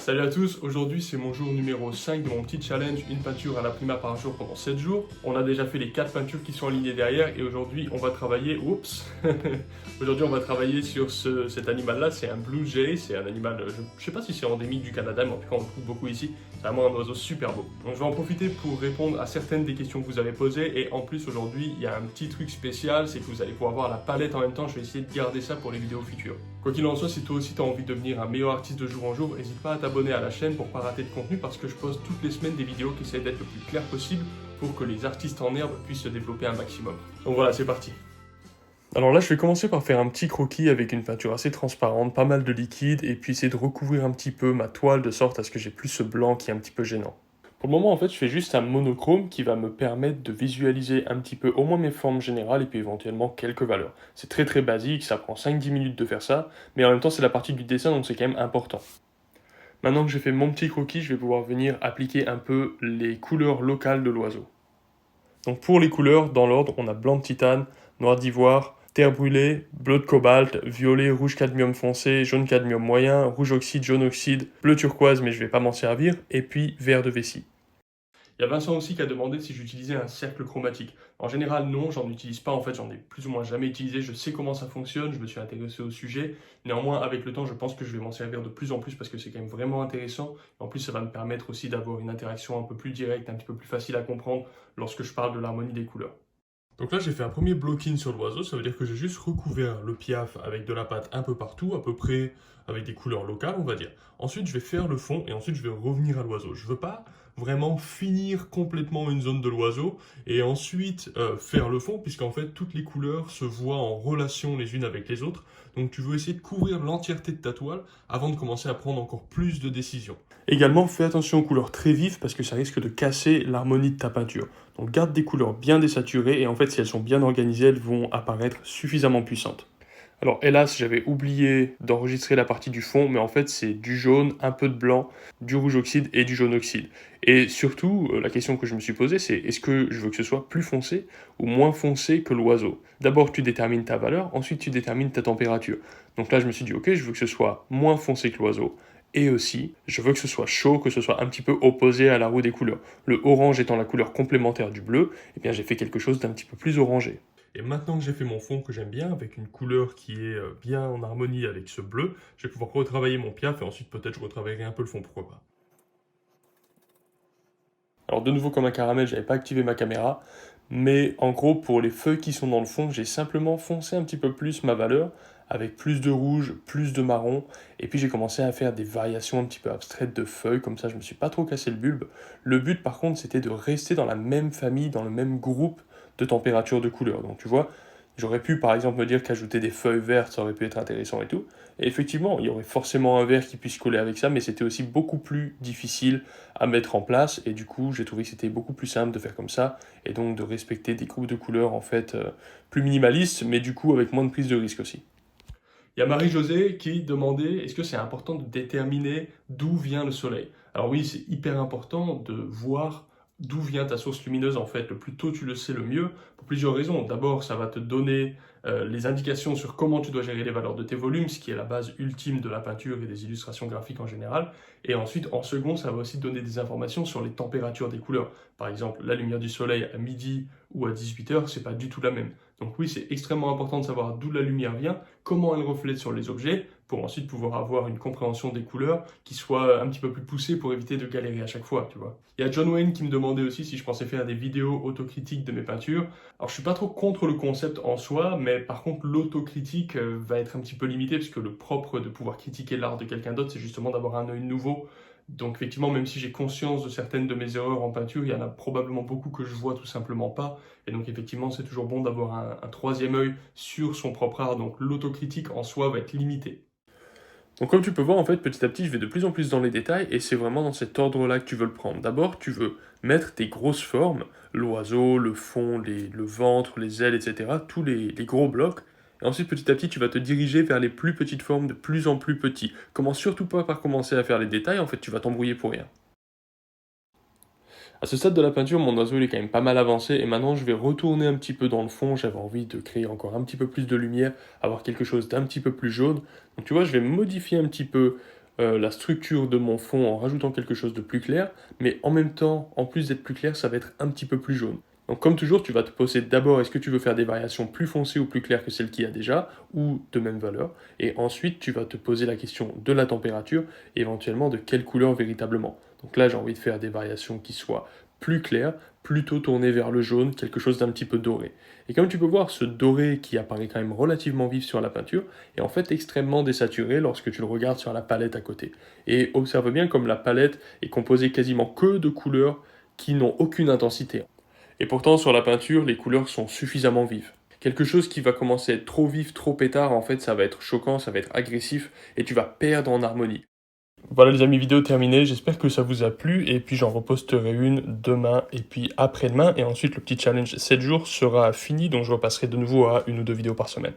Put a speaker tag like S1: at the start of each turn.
S1: Salut à tous, aujourd'hui c'est mon jour numéro 5 de mon petit challenge, une peinture à la prima par jour pendant 7 jours. On a déjà fait les 4 peintures qui sont alignées derrière et aujourd'hui on va travailler, aujourd'hui on va travailler sur cet animal-là, c'est un blue jay, c'est un animal, je sais pas si c'est endémique du Canada, mais en tout cas on le trouve beaucoup ici. C'est vraiment un oiseau super beau. Donc je vais en profiter pour répondre à certaines des questions que vous avez posées et en plus aujourd'hui il y a un petit truc spécial, c'est que vous allez pouvoir voir la palette en même temps, je vais essayer de garder ça pour les vidéos futures. Quoi qu'il en soit, si toi aussi tu as envie de devenir un meilleur artiste de jour en jour, n'hésite pas à t'abonner à la chaîne pour pas rater de contenu parce que je poste toutes les semaines des vidéos qui essaient d'être le plus clair possible pour que les artistes en herbe puissent se développer un maximum. Donc voilà, c'est parti. Alors là, je vais commencer par faire un petit croquis avec une peinture assez transparente, pas mal de liquide, et puis essayer de recouvrir un petit peu ma toile de sorte à ce que j'ai plus ce blanc qui est un petit peu gênant. Pour le moment, en fait, je fais juste un monochrome qui va me permettre de visualiser un petit peu au moins mes formes générales et puis éventuellement quelques valeurs. C'est très basique, ça prend 5-10 minutes de faire ça, mais en même temps, c'est la partie du dessin, donc c'est quand même important. Maintenant que j'ai fait mon petit croquis, je vais pouvoir venir appliquer un peu les couleurs locales de l'oiseau. Donc pour les couleurs, dans l'ordre, on a blanc de titane, noir d'ivoire, terre brûlée, bleu de cobalt, violet, rouge cadmium foncé, jaune cadmium moyen, rouge oxyde, jaune oxyde, bleu turquoise mais je ne vais pas m'en servir, et puis vert de vessie. Il y a Vincent aussi qui a demandé si j'utilisais un cercle chromatique. En général, non, j'en utilise pas. En fait, j'en ai plus ou moins jamais utilisé. Je sais comment ça fonctionne, je me suis intéressé au sujet. Néanmoins, avec le temps, je pense que je vais m'en servir de plus en plus parce que c'est quand même vraiment intéressant. En plus, ça va me permettre aussi d'avoir une interaction un peu plus directe, un petit peu plus facile à comprendre lorsque je parle de l'harmonie des couleurs. Donc là, j'ai fait un premier block-in sur l'oiseau, ça veut dire que j'ai juste recouvert le piaf avec de la pâte un peu partout, à peu près avec des couleurs locales, on va dire. Ensuite, je vais faire le fond et ensuite, je vais revenir à l'oiseau. Je veux pas vraiment finir complètement une zone de l'oiseau et ensuite faire le fond, puisqu'en fait, toutes les couleurs se voient en relation les unes avec les autres. Donc, tu veux essayer de couvrir l'entièreté de ta toile avant de commencer à prendre encore plus de décisions. Également, fais attention aux couleurs très vives parce que ça risque de casser l'harmonie de ta peinture. Donc garde des couleurs bien désaturées et en fait si elles sont bien organisées, elles vont apparaître suffisamment puissantes. Alors hélas, j'avais oublié d'enregistrer la partie du fond, mais en fait c'est du jaune, un peu de blanc, du rouge oxyde et du jaune oxyde. Et surtout, la question que je me suis posée, c'est est-ce que je veux que ce soit plus foncé ou moins foncé que l'oiseau? D'abord tu détermines ta valeur, ensuite tu détermines ta température. Donc là je me suis dit ok, je veux que ce soit moins foncé que l'oiseau. Et aussi, je veux que ce soit chaud, que ce soit un petit peu opposé à la roue des couleurs. Le orange étant la couleur complémentaire du bleu, eh bien j'ai fait quelque chose d'un petit peu plus orangé. Et maintenant que j'ai fait mon fond que j'aime bien, avec une couleur qui est bien en harmonie avec ce bleu, je vais pouvoir retravailler mon piaf et ensuite peut-être je retravaillerai un peu le fond, pourquoi pas. Alors de nouveau comme un caramel, j'avais pas activé ma caméra, mais en gros pour les feuilles qui sont dans le fond, j'ai simplement foncé un petit peu plus ma valeur, avec plus de rouge, plus de marron, et puis j'ai commencé à faire des variations un petit peu abstraites de feuilles, comme ça je me suis pas trop cassé le bulbe. Le but par contre c'était de rester dans la même famille, dans le même groupe de température de couleur. Donc tu vois, j'aurais pu par exemple me dire qu'ajouter des feuilles vertes, ça aurait pu être intéressant et tout. Et effectivement, il y aurait forcément un vert qui puisse coller avec ça, mais c'était aussi beaucoup plus difficile à mettre en place. Et du coup, j'ai trouvé que c'était beaucoup plus simple de faire comme ça, et donc de respecter des groupes de couleurs en fait plus minimalistes, mais du coup avec moins de prise de risque aussi. Il y a Marie-Josée qui demandait est-ce que c'est important de déterminer d'où vient le soleil? Alors oui, c'est hyper important de voir d'où vient ta source lumineuse en fait. Le plus tôt tu le sais, le mieux, pour plusieurs raisons. D'abord, ça va te donner les indications sur comment tu dois gérer les valeurs de tes volumes, ce qui est la base ultime de la peinture et des illustrations graphiques en général. Et ensuite, en second, ça va aussi te donner des informations sur les températures des couleurs. Par exemple, la lumière du soleil à midi ou à 18h, c'est pas du tout la même. Donc oui, c'est extrêmement important de savoir d'où la lumière vient, comment elle reflète sur les objets, pour ensuite pouvoir avoir une compréhension des couleurs qui soit un petit peu plus poussée pour éviter de galérer à chaque fois, tu vois. Il y a John Wayne qui me demandait aussi si je pensais faire des vidéos autocritiques de mes peintures. Alors je suis pas trop contre le concept en soi, mais par contre l'autocritique va être un petit peu limitée, parce que le propre de pouvoir critiquer l'art de quelqu'un d'autre, c'est justement d'avoir un œil nouveau. Donc effectivement, même si j'ai conscience de certaines de mes erreurs en peinture, il y en a probablement beaucoup que je vois tout simplement pas. Et donc effectivement, c'est toujours bon d'avoir un troisième œil sur son propre art. Donc l'autocritique en soi va être limitée. Donc comme tu peux voir, en fait, petit à petit, je vais de plus en plus dans les détails et c'est vraiment dans cet ordre-là que tu veux le prendre. D'abord, tu veux mettre tes grosses formes, l'oiseau, le fond, le ventre, les ailes, etc., tous les gros blocs. Et ensuite, petit à petit, tu vas te diriger vers les plus petites formes de plus en plus petits. Commence surtout pas par commencer à faire les détails, en fait, tu vas t'embrouiller pour rien. À ce stade de la peinture, mon oiseau il est quand même pas mal avancé et maintenant je vais retourner un petit peu dans le fond. J'avais envie de créer encore un petit peu plus de lumière, avoir quelque chose d'un petit peu plus jaune. Donc tu vois, je vais modifier un petit peu la structure de mon fond en rajoutant quelque chose de plus clair, mais en même temps, en plus d'être plus clair, ça va être un petit peu plus jaune. Donc comme toujours, tu vas te poser d'abord est-ce que tu veux faire des variations plus foncées ou plus claires que celles qu'il y a déjà, ou de même valeur, et ensuite tu vas te poser la question de la température, et éventuellement de quelle couleur véritablement. Donc là j'ai envie de faire des variations qui soient plus claires, plutôt tournées vers le jaune, quelque chose d'un petit peu doré. Et comme tu peux voir, ce doré qui apparaît quand même relativement vif sur la peinture est en fait extrêmement désaturé lorsque tu le regardes sur la palette à côté. Et observe bien comme la palette est composée quasiment que de couleurs qui n'ont aucune intensité. Et pourtant, sur la peinture, les couleurs sont suffisamment vives. Quelque chose qui va commencer à être trop vif, trop pétard, en fait, ça va être choquant, ça va être agressif, et tu vas perdre en harmonie. Voilà les amis, vidéo terminée, j'espère que ça vous a plu, et puis j'en reposterai une demain, et puis après-demain, et ensuite le petit challenge 7 jours sera fini, donc je repasserai de nouveau à 1 ou 2 vidéos par semaine.